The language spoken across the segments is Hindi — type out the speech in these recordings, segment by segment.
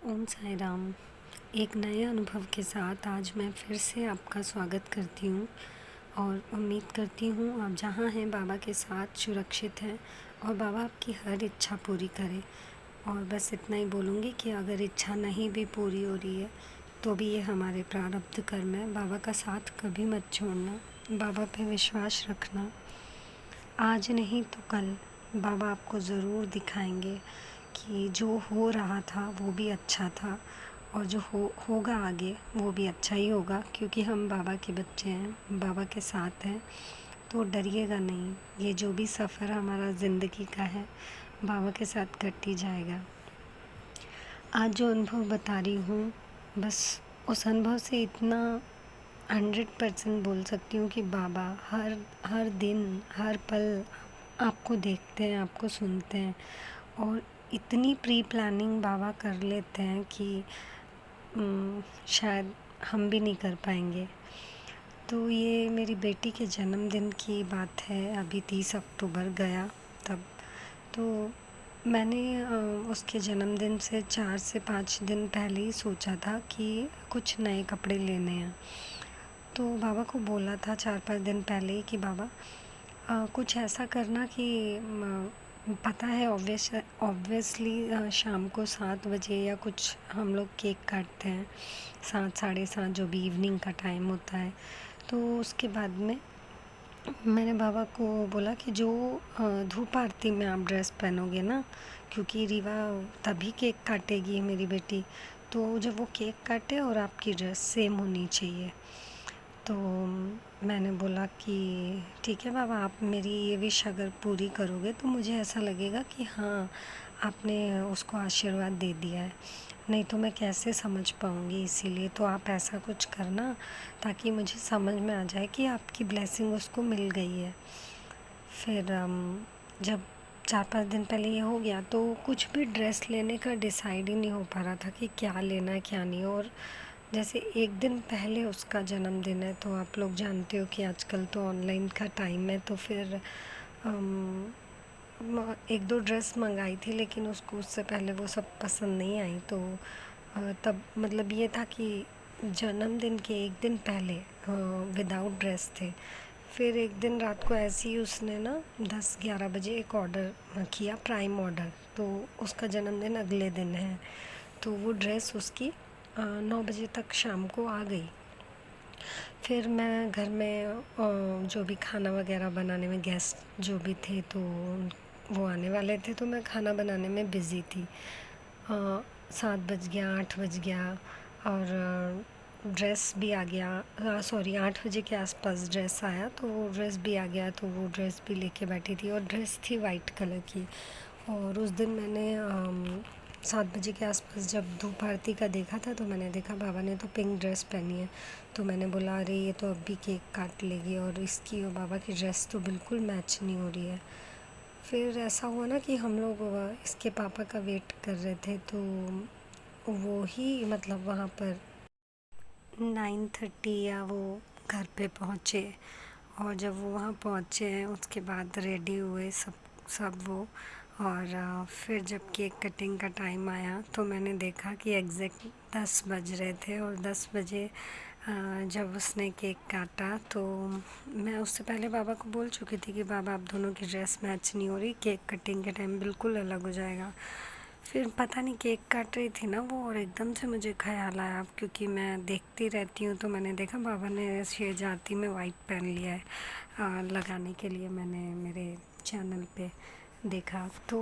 ओम साई राम। एक नए अनुभव के साथ आज मैं फिर से आपका स्वागत करती हूँ और उम्मीद करती हूँ आप जहाँ हैं बाबा के साथ सुरक्षित हैं और बाबा आपकी हर इच्छा पूरी करे। और बस इतना ही बोलूँगी कि अगर इच्छा नहीं भी पूरी हो रही है तो भी ये हमारे प्रारब्ध कर्म है। बाबा का साथ कभी मत छोड़ना, बाबा पे विश्वास रखना। आज नहीं तो कल बाबा आपको ज़रूर दिखाएंगे कि जो हो रहा था वो भी अच्छा था और जो होगा आगे वो भी अच्छा ही होगा, क्योंकि हम बाबा के बच्चे हैं, बाबा के साथ हैं। तो डरिएगा नहीं, ये जो भी सफ़र हमारा ज़िंदगी का है बाबा के साथ कट ही जाएगा। आज जो अनुभव बता रही हूँ, बस उस अनुभव से इतना 100% बोल सकती हूँ कि बाबा हर हर दिन हर पल आपको देखते हैं, आपको सुनते हैं और इतनी प्री प्लानिंग बाबा कर लेते हैं कि शायद हम भी नहीं कर पाएंगे। तो ये मेरी बेटी के जन्मदिन की बात है, अभी 30 अक्टूबर गया तब। तो मैंने उसके जन्मदिन से 4 से 5 दिन पहले ही सोचा था कि कुछ नए कपड़े लेने हैं। तो बाबा को बोला था 4-5 दिन पहले ही कि बाबा कुछ ऐसा करना कि पता है ऑब्वियसली शाम को 7 बजे या कुछ हम लोग केक काटते हैं, 7 साढ़े 7 जो भी इवनिंग का टाइम होता है। तो उसके बाद में मैंने बाबा को बोला कि जो धूप आरती में आप ड्रेस पहनोगे ना, क्योंकि रीवा तभी केक काटेगी मेरी बेटी, तो जब वो केक काटे और आपकी ड्रेस सेम होनी चाहिए। तो मैंने बोला कि ठीक है बाबा, आप मेरी ये विश अगर पूरी करोगे तो मुझे ऐसा लगेगा कि हाँ, आपने उसको आशीर्वाद दे दिया है, नहीं तो मैं कैसे समझ पाऊँगी। इसीलिए तो आप ऐसा कुछ करना ताकि मुझे समझ में आ जाए कि आपकी ब्लेसिंग उसको मिल गई है। फिर जब 4-5 दिन पहले ये हो गया तो कुछ भी ड्रेस लेने का डिसाइड ही नहीं हो पा रहा था कि क्या लेना है क्या नहीं। और जैसे एक दिन पहले उसका जन्मदिन है तो आप लोग जानते हो कि आजकल तो ऑनलाइन का टाइम है, तो फिर एक दो ड्रेस मंगाई थी लेकिन उसको उससे पहले वो सब पसंद नहीं आई। तो तब मतलब ये था कि जन्मदिन के एक दिन पहले विदाउट ड्रेस थे। फिर एक दिन रात को ऐसे ही उसने ना 10-11 बजे एक ऑर्डर किया, प्राइम ऑर्डर। तो उसका जन्मदिन अगले दिन है, तो वो ड्रेस उसकी 9 बजे तक शाम को आ गई। फिर मैं घर में जो भी खाना वगैरह बनाने में गेस्ट जो भी थे तो वो आने वाले थे, तो मैं खाना बनाने में बिज़ी थी। 7 बज गया, 8 बज गया और ड्रेस भी आ गया। सॉरी, 8 बजे के आसपास ड्रेस आया, तो वो ड्रेस भी आ गया, तो वो ड्रेस भी लेके बैठी थी और ड्रेस थी वाइट कलर की। और उस दिन मैंने 7 बजे के आसपास जब धूप आरती का देखा था तो मैंने देखा बाबा ने तो पिंक ड्रेस पहनी है। तो मैंने बोला अरे ये तो अब भी केक काट लेगी और इसकी और बाबा की ड्रेस तो बिल्कुल मैच नहीं हो रही है। फिर ऐसा हुआ ना कि हम लोग इसके पापा का वेट कर रहे थे, तो वो ही मतलब वहाँ पर 9:30 या वो घर पे पहुँचे। और जब वो वहाँ पहुँचे उसके बाद रेडी हुए सब वो। और फिर जब केक कटिंग का टाइम आया तो मैंने देखा कि एग्जैक्ट 10 बज रहे थे और 10 बजे जब उसने केक काटा तो मैं उससे पहले बाबा को बोल चुकी थी कि बाबा आप दोनों की ड्रेस मैच नहीं हो रही, केक कटिंग के टाइम बिल्कुल अलग हो जाएगा। फिर पता नहीं केक काट रही थी ना वो, और एकदम से मुझे ख़्याल आया, क्योंकि मैं देखती रहती हूँ, तो मैंने देखा बाबा ने शेज आरती में वाइट पहन लिया है लगाने के लिए। मैंने मेरे चैनल पे देखा तो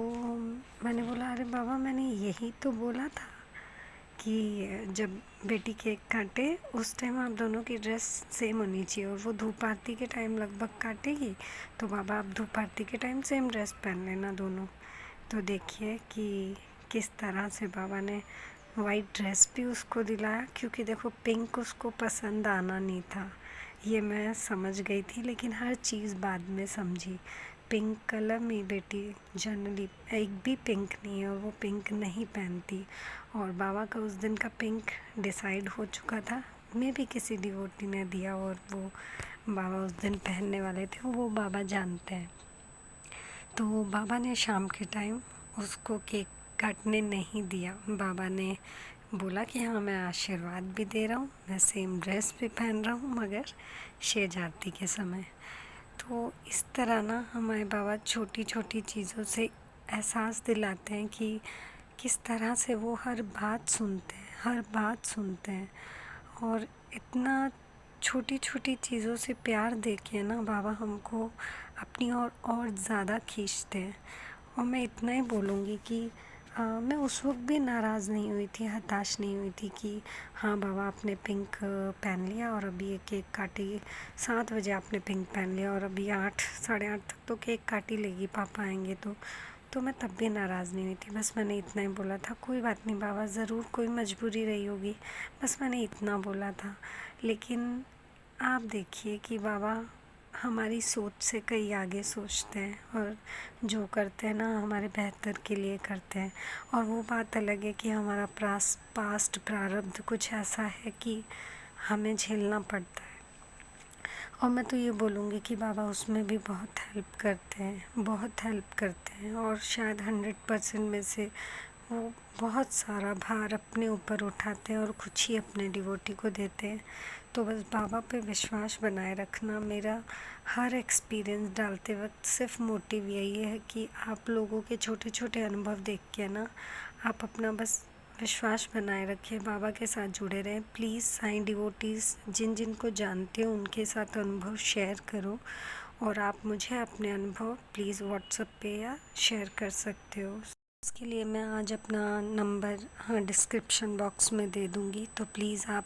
मैंने बोला अरे बाबा, मैंने यही तो बोला था कि जब बेटी केक काटे उस टाइम आप दोनों की ड्रेस सेम होनी चाहिए, और वो धूप आरती के टाइम लगभग काटेगी, तो बाबा आप धूप आरती के टाइम सेम ड्रेस पहन लेना दोनों। तो देखिए कि किस तरह से बाबा ने वाइट ड्रेस भी उसको दिलाया, क्योंकि देखो पिंक उसको पसंद आना नहीं था, ये मैं समझ गई थी, लेकिन हर चीज़ बाद में समझी। पिंक कलर मेरी बेटी जनरली एक भी पिंक नहीं है और वो पिंक नहीं पहनती, और बाबा का उस दिन का पिंक डिसाइड हो चुका था, मैं भी किसी डिवोटी ने दिया और वो बाबा उस दिन पहनने वाले थे, वो बाबा जानते हैं। तो बाबा ने शाम के टाइम उसको केक काटने नहीं दिया। बाबा ने बोला कि हाँ, मैं आशीर्वाद भी दे रहा हूँ, मैं सेम ड्रेस भी पहन रहा हूँ, मगर शेष आरती के समय। तो इस तरह ना हमारे बाबा छोटी छोटी चीज़ों से एहसास दिलाते हैं कि किस तरह से वो हर बात सुनते हैं, हर बात सुनते हैं। और इतना छोटी छोटी चीज़ों से प्यार देके ना बाबा हमको अपनी ओर और ज़्यादा खींचते हैं। और मैं इतना ही बोलूँगी कि मैं उस वक्त भी नाराज़ नहीं हुई थी, हताश नहीं हुई थी कि हाँ बाबा आपने पिंक पहन लिया और अभी ये केक काटी, 7 बजे आपने पिंक पहन लिया और अभी 8 साढ़े 8 तक तो केक काट ही लेगी, पापा आएंगे तो मैं तब भी नाराज़ नहीं हुई थी। बस मैंने इतना ही बोला था, कोई बात नहीं बाबा, ज़रूर कोई मजबूरी रही होगी, बस मैंने इतना बोला था। लेकिन आप देखिए कि बाबा हमारी सोच से कई आगे सोचते हैं और जो करते हैं ना हमारे बेहतर के लिए करते हैं। और वो बात अलग है कि हमारा पास्ट प्रारब्ध कुछ ऐसा है कि हमें झेलना पड़ता है। और मैं तो ये बोलूँगी कि बाबा उसमें भी बहुत हेल्प करते हैं, बहुत हेल्प करते हैं। और शायद 100% में से वो बहुत सारा भार अपने ऊपर उठाते हैं और कुछ ही अपने डिवोटी को देते हैं। तो बस बाबा पे विश्वास बनाए रखना। मेरा हर एक्सपीरियंस डालते वक्त सिर्फ मोटिव यही है कि आप लोगों के छोटे छोटे अनुभव देख के ना आप अपना बस विश्वास बनाए रखिए, बाबा के साथ जुड़े रहें। प्लीज़ साईं डिवोटीज़ जिन जिन को जानते हो उनके साथ अनुभव शेयर करो। और आप मुझे अपने अनुभव प्लीज़ व्हाट्सएप पे या शेयर कर सकते हो। इसके लिए मैं आज अपना नंबर हाँ डिस्क्रिप्शन बॉक्स में दे दूँगी, तो प्लीज़ आप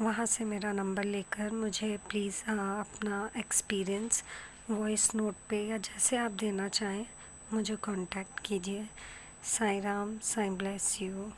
वहाँ से मेरा नंबर लेकर मुझे प्लीज़ अपना एक्सपीरियंस वॉइस नोट पे या जैसे आप देना चाहें मुझे कांटेक्ट कीजिए। Sai Ram, Sai bless you.